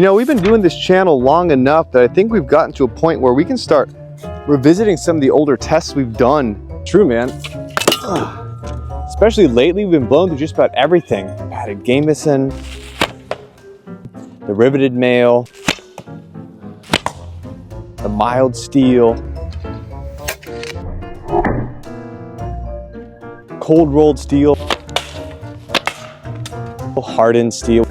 You know, we've been doing this channel long enough that I think we've gotten to a point where we can start revisiting some of the older tests we've done. True, man. Especially lately, we've been blown through just about everything. Padded gambeson, the riveted mail, the mild steel, cold rolled steel, hardened steel.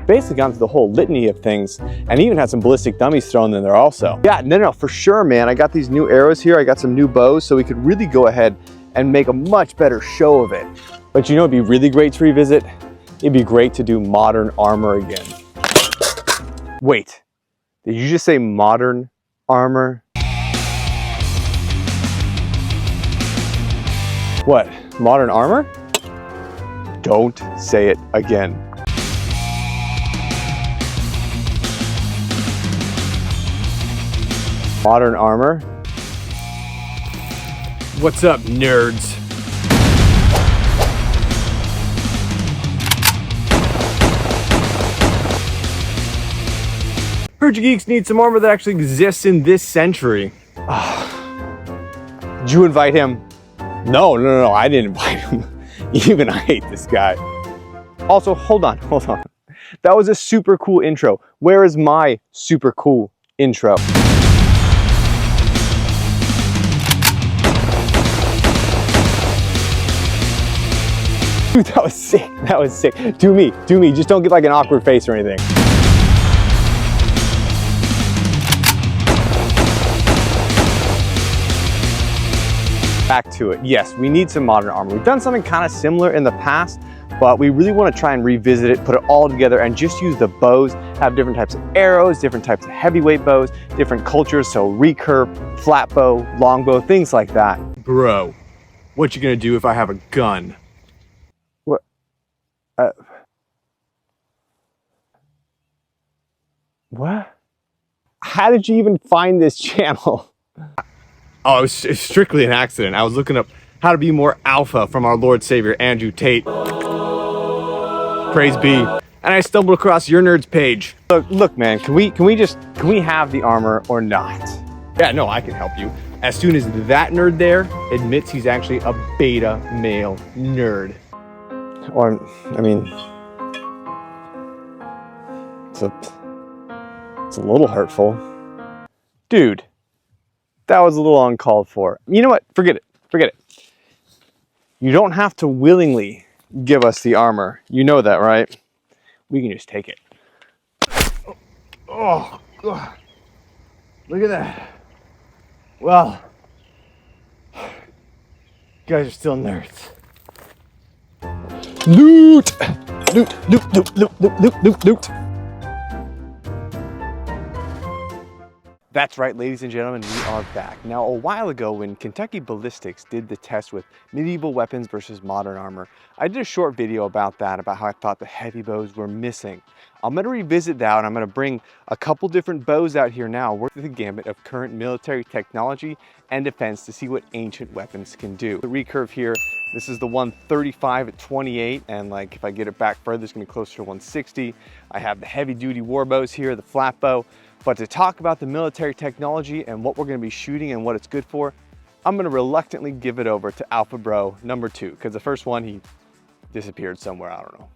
Basically gone through the whole litany of things, and even had some ballistic dummies thrown in there also. Yeah, no, for sure, man. I got these new arrows here. I got some new bows, so we could really go ahead and make a much better show of it. But you know, it'd be really great to revisit. It'd be great to do modern armor again. Wait, did you just say modern armor? What, modern armor? Don't say it again. Modern armor. What's up, nerds? Heard you geeks need some armor that actually exists in this century. Did you invite him? No, I didn't invite him. Even I hate this guy. Also, hold on. That was a super cool intro. Where is my super cool intro? Dude, that was sick, Do me, just don't get like an awkward face or anything. Back to it, yes, we need some modern armor. We've done something kind of similar in the past, but we really want to try and revisit it, put it all together and just use the bows, have different types of arrows, different types of heavyweight bows, different cultures, so recurve, flatbow, longbow, things like that. Bro, what you gonna do if I have a gun? What? How did you even find this channel? Oh, it was strictly an accident. I was looking up how to be more alpha from our Lord Savior, Andrew Tate. Praise be. And I stumbled across your nerd's page. Look, man, can we have the armor or not? Yeah, no, I can help you. As soon as that nerd there admits he's actually a beta male nerd. Or, I mean, it's a little hurtful. Dude, that was a little uncalled for. You know what? Forget it. You don't have to willingly give us the armor. You know that, right? We can just take it. Oh, God. Look at that. Well, you guys are still nerds. Loot! Loot! That's right, ladies and gentlemen, we are back. Now, a while ago when Kentucky Ballistics did the test with medieval weapons versus modern armor, I did a short video about that, about how I thought the heavy bows were missing. I'm gonna revisit that, and I'm gonna bring a couple different bows out here now, work the gamut of current military technology and defense to see what ancient weapons can do. The recurve here, this is the 135 at 28, and like if I get it back further, it's gonna be closer to 160. I have the heavy duty war bows here, the flat bow. But to talk about the military technology and what we're gonna be shooting and what it's good for, I'm gonna reluctantly give it over to Alpha Bro number 2, because the first one, he disappeared somewhere, I don't know.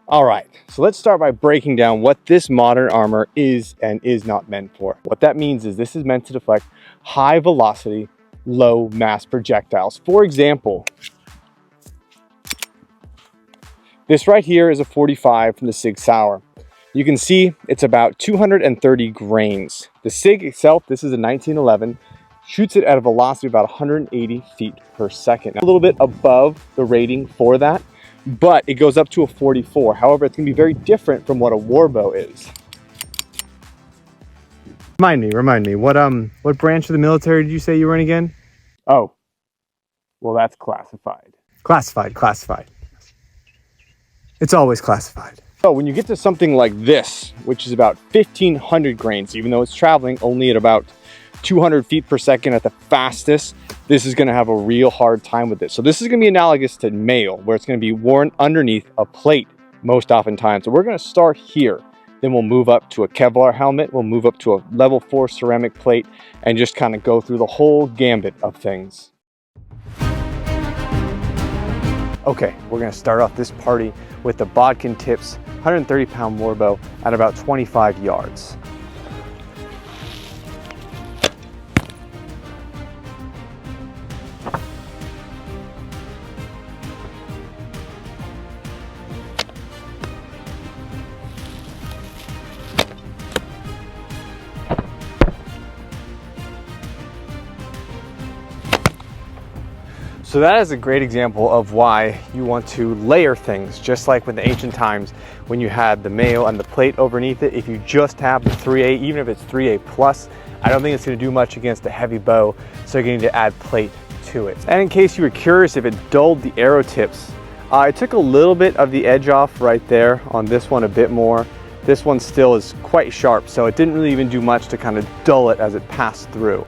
All right, so let's start by breaking down what this modern armor is and is not meant for. What that means is this is meant to deflect high velocity, low mass projectiles. For example, this right here is a 45 from the Sig Sauer. You can see it's about 230 grains. The SIG itself, this is a 1911, shoots it at a velocity of about 180 feet per second. Now, a little bit above the rating for that, but it goes up to a 44. However, it's gonna be very different from what a warbow is. Remind me, what branch of the military did you say you were in again? Oh, well, that's classified. Classified. It's always classified. So when you get to something like this, which is about 1,500 grains, even though it's traveling only at about 200 feet per second at the fastest, this is gonna have a real hard time with it. So this is gonna be analogous to mail, where it's gonna be worn underneath a plate most oftentimes. So we're gonna start here. Then we'll move up to a Kevlar helmet. We'll move up to a level 4 ceramic plate and just kind of go through the whole gambit of things. Okay, we're gonna start off this party with the Bodkin Tips 130-pound warbow at about 25 yards. So that is a great example of why you want to layer things, just like with the ancient times when you had the mail and the plate underneath it. If you just have the 3A, even if it's 3A plus, I don't think it's going to do much against a heavy bow, so you're going to need to add plate to it. And in case you were curious if it dulled the arrow tips, I took a little bit of the edge off right there on this one, a bit more. This one still is quite sharp, so it didn't really even do much to kind of dull it as it passed through.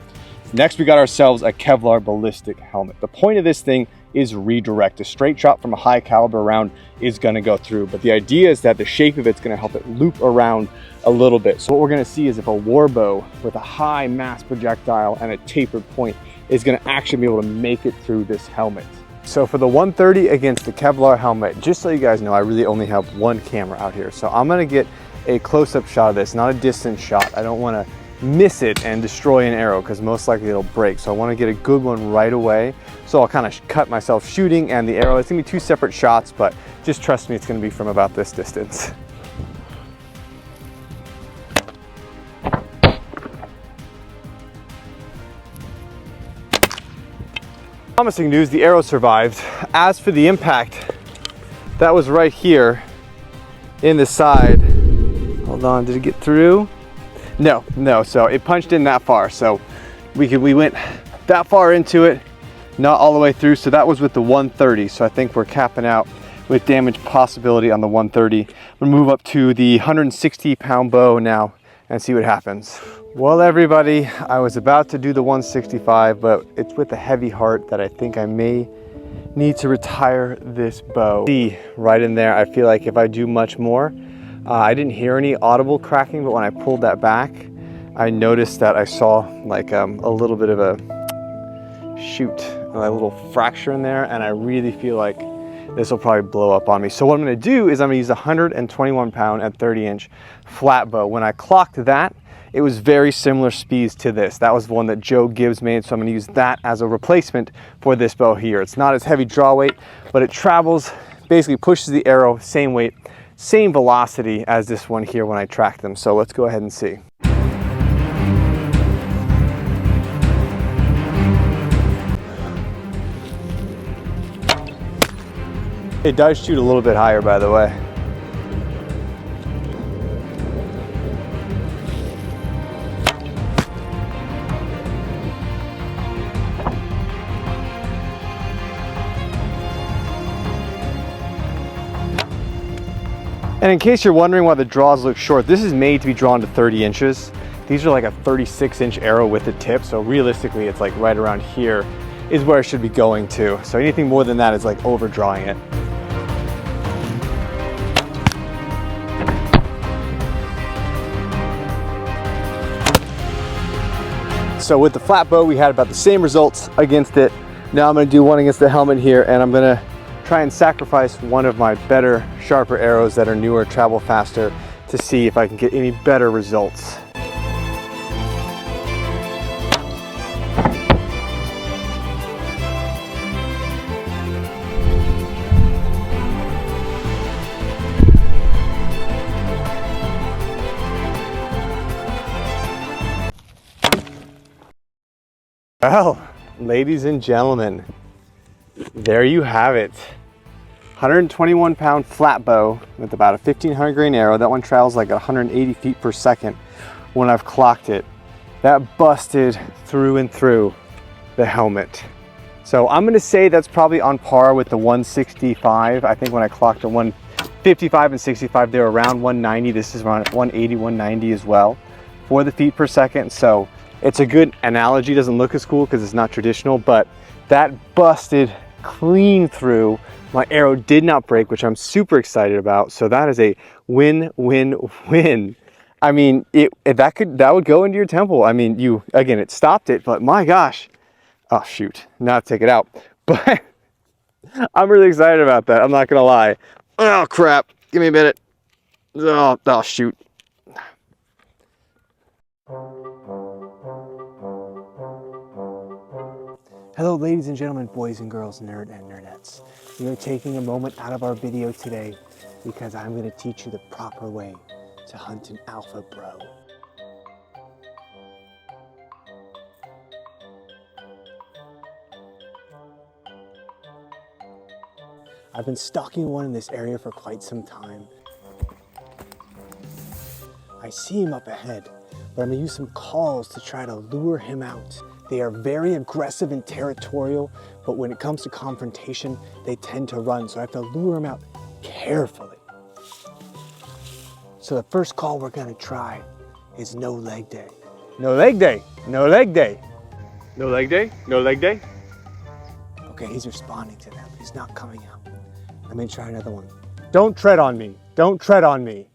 Next, we got ourselves a Kevlar ballistic helmet. The point of this thing is redirect. A straight shot from a high caliber round is gonna go through, but the idea is that the shape of it's gonna help it loop around a little bit. So what we're gonna see is if a warbow with a high mass projectile and a tapered point is gonna actually be able to make it through this helmet. So for the 130 against the Kevlar helmet, just so you guys know, I really only have one camera out here. So I'm gonna get a close-up shot of this, not a distance shot. I don't wanna miss it and destroy an arrow because most likely it'll break. So I want to get a good one right away. So I'll kind of cut myself shooting and the arrow. It's gonna be two separate shots, but just trust me, it's gonna be from about this distance. Promising news, the arrow survived. As for the impact, that was right here in the side. Hold on, did it get through? No, so it punched in that far. So we went that far into it, not all the way through. So that was with the 130. So I think we're capping out with damage possibility on the 130. We'll move up to the 160-pound bow now and see what happens. Well, everybody, I was about to do the 165, but it's with a heavy heart that I think I may need to retire this bow. See, right in there, I feel like if I do much more, I didn't hear any audible cracking, but when I pulled that back, I noticed that I saw like a little bit of a shoot, a little fracture in there, and I really feel like this will probably blow up on me. So what I'm gonna do is I'm gonna use a 121-pound at 30-inch flat bow. When I clocked that, it was very similar speeds to this. That was the one that Joe Gibbs made, so I'm gonna use that as a replacement for this bow here. It's not as heavy draw weight, but it travels, basically pushes the arrow, same weight, same velocity as this one here when I track them. So let's go ahead and see. It does shoot a little bit higher, by the way. And in case you're wondering why the draws look short, this is made to be drawn to 30 inches. These are like a 36-inch arrow with the tip, so realistically it's like right around here is where it should be going to. So anything more than that is like overdrawing it. So with the flat bow, we had about the same results against it. Now I'm gonna do one against the helmet here, and I'm gonna try and sacrifice one of my better, sharper arrows that are newer, travel faster, to see if I can get any better results. Well, ladies and gentlemen, there you have it. 121-pound flat bow with about a 1500 grain arrow. That one travels like 180 feet per second when I've clocked it. That busted through and through the helmet. So I'm gonna say that's probably on par with the 165. I think when I clocked the 155 and 65, they're around 190. This is around 180, 190 as well for the feet per second. So it's a good analogy. Doesn't look as cool because it's not traditional, but that busted clean through. My arrow did not break, which I'm super excited about. So that is a win-win-win. I mean, that would go into your temple. I mean, again, it stopped it, but my gosh. Oh shoot, now take it out. But I'm really excited about that. I'm not gonna lie. Oh crap, give me a minute. Oh shoot. Hello ladies and gentlemen, boys and girls, nerd and nerdettes. We are taking a moment out of our video today because I'm going to teach you the proper way to hunt an alpha bro. I've been stalking one in this area for quite some time. I see him up ahead, but I'm going to use some calls to try to lure him out. They are very aggressive and territorial, but when it comes to confrontation, they tend to run, so I have to lure them out carefully. So the first call we're gonna try is no leg day. No leg day, no leg day. No leg day, no leg day. Okay, he's responding to that, but he's not coming out. Let me try another one. Don't tread on me, don't tread on me.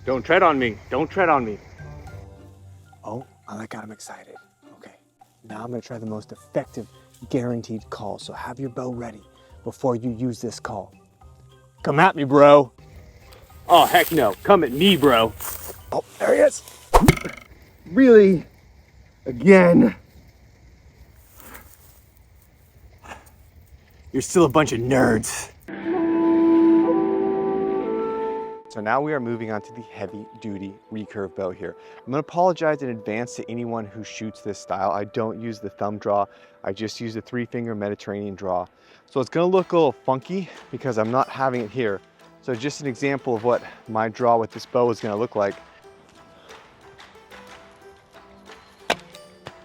Don't tread on me, don't tread on me. Oh, that got him excited. Now I'm gonna try the most effective guaranteed call. So have your bow ready before you use this call. Come at me, bro. Oh, heck no, come at me, bro. Oh, there he is. Really? Again? You're still a bunch of nerds. So now we are moving on to the heavy duty recurve bow here. I'm gonna apologize in advance to anyone who shoots this style. I don't use the thumb draw. I just use the 3-finger Mediterranean draw. So it's gonna look a little funky because I'm not having it here. So just an example of what my draw with this bow is gonna look like.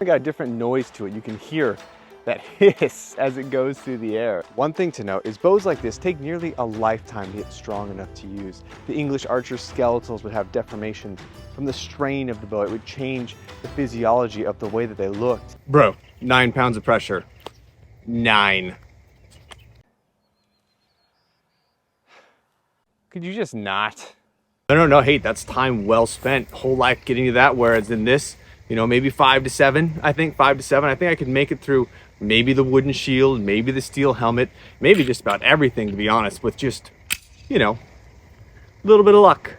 I got a different noise to it. You can hear that hiss as it goes through the air. One thing to note is bows like this take nearly a lifetime to get strong enough to use. The English archer's skeletals would have deformations from the strain of the bow. It would change the physiology of the way that they looked. Bro, 9 pounds of pressure. 9. Could you just not? No, hey, that's time well spent. Whole life getting to that, whereas in this, you know, maybe 5 to 7, I think 5 to 7. I think I could make it through maybe the wooden shield, maybe the steel helmet, maybe just about everything, to be honest, with just, you know, a little bit of luck.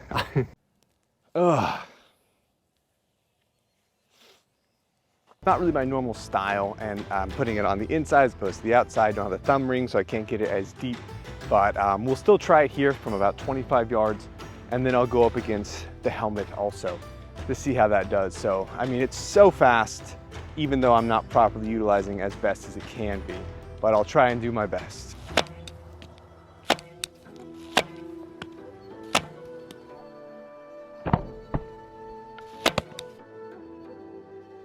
Ugh. Not really my normal style, and I'm putting it on the inside as opposed to the outside. Don't have the thumb ring, so I can't get it as deep, but we'll still try it here from about 25 yards, and then I'll go up against the helmet also to see how that does. So, I mean, it's so fast, even though I'm not properly utilizing as best as it can be, but I'll try and do my best.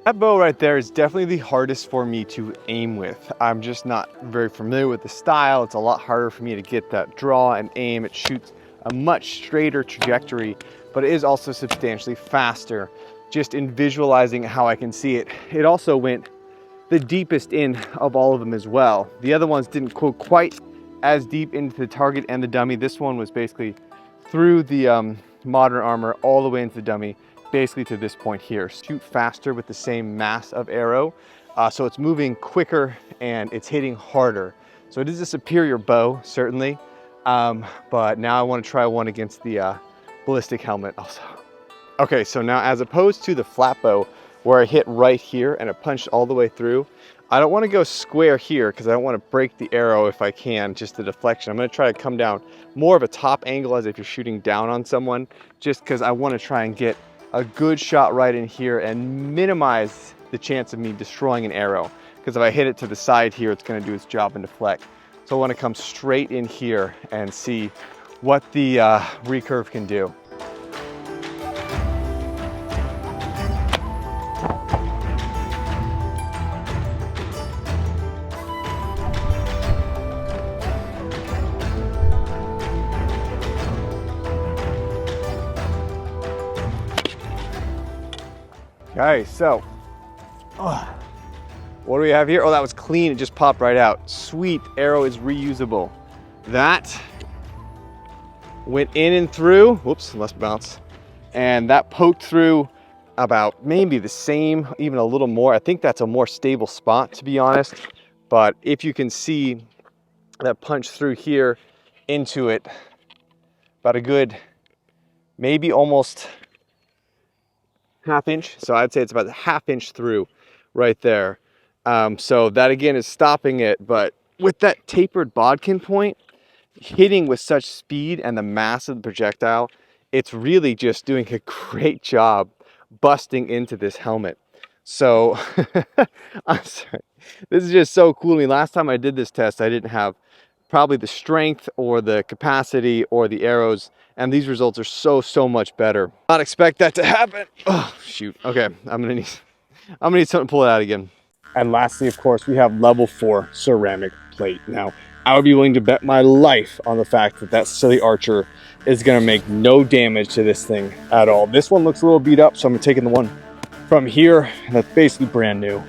That bow right there is definitely the hardest for me to aim with. I'm just not very familiar with the style. It's a lot harder for me to get that draw and aim. It shoots a much straighter trajectory, but it is also substantially faster. Just in visualizing how I can see it. It also went the deepest in of all of them as well. The other ones didn't go quite as deep into the target and the dummy. This one was basically through the modern armor all the way into the dummy, basically to this point here. Shoot faster with the same mass of arrow, so it's moving quicker and it's hitting harder. So it is a superior bow, certainly, but now I want to try one against the ballistic helmet also. Okay, so now as opposed to the flatbow where I hit right here and it punched all the way through, I don't want to go square here because I don't want to break the arrow if I can, just the deflection. I'm going to try to come down more of a top angle as if you're shooting down on someone, just because I want to try and get a good shot right in here and minimize the chance of me destroying an arrow. Because if I hit it to the side here, it's going to do its job and deflect. So I want to come straight in here and see what the recurve can do. Okay, so what do we have here? Oh, that was clean, it just popped right out. Sweet, arrow is reusable. That went in and through, whoops, less bounce. And that poked through about maybe the same, even a little more. I think that's a more stable spot, to be honest. But if you can see that punch through here into it, about a good, maybe almost ½ inch. So I'd say it's about a ½ inch through right there. So that again is stopping it, but with that tapered bodkin point, hitting with such speed and the mass of the projectile, it's really just doing a great job busting into this helmet. So I'm sorry, this is just so cool to me. Last time I did this test, I didn't have probably the strength or the capacity or the arrows, and these results are so much better. Not expect that to happen. Oh shoot. Okay, I'm gonna need something to pull it out again. And lastly, of course, we have level 4 ceramic plate. Now, I would be willing to bet my life on the fact that that silly archer is gonna make no damage to this thing at all. This one looks a little beat up, so I'm taking the one from here that's basically brand new.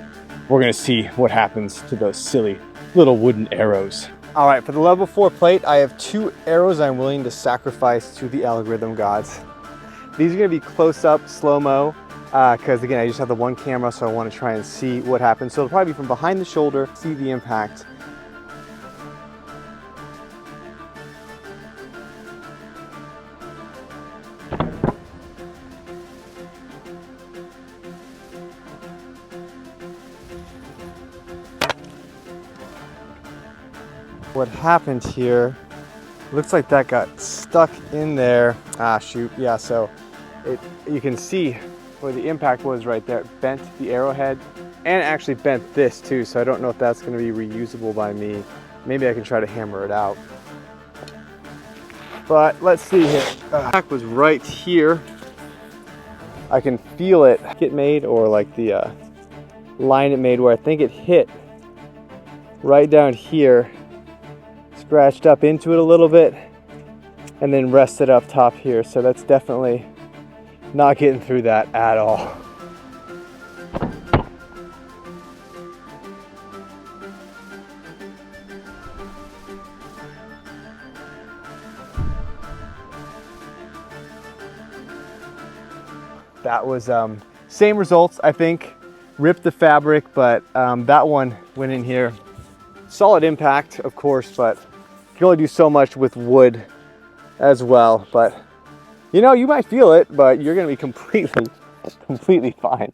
We're gonna see what happens to those silly little wooden arrows. All right, for the level 4 plate, I have 2 arrows I'm willing to sacrifice to the algorithm gods. These are gonna be close up, slow-mo, because again, I just have the one camera, so I wanna try and see what happens. So it'll probably be from behind the shoulder, see the impact. What happened here, looks like that got stuck in there. Ah, shoot, yeah, so you can see where the impact was right there. It bent the arrowhead and actually bent this too, so I don't know if that's gonna be reusable by me. Maybe I can try to hammer it out. But let's see here. The impact was right here. I can feel it get made, or like the line it made where I think it hit right down here. Scratched up into it a little bit and then rested up top here. So that's definitely not getting through that at all. That was same results, I think. Ripped the fabric, but that one went in here. Solid impact, of course, but you can only do so much with wood as well. But you know, you might feel it, but you're gonna be completely fine.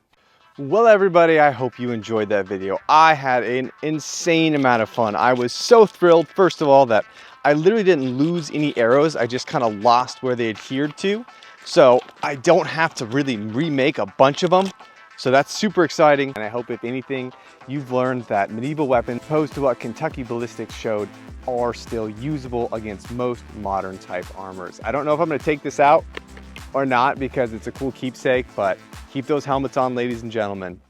Well, everybody, I hope you enjoyed that video. I had an insane amount of fun. I was so thrilled, first of all, that I literally didn't lose any arrows. I just kind of lost where they adhered to. So I don't have to really remake a bunch of them. So that's super exciting. And I hope, if anything, you've learned that medieval weapons, opposed to what Kentucky Ballistics showed, are still usable against most modern type armors. I don't know if I'm gonna take this out or not because it's a cool keepsake, but keep those helmets on, ladies and gentlemen.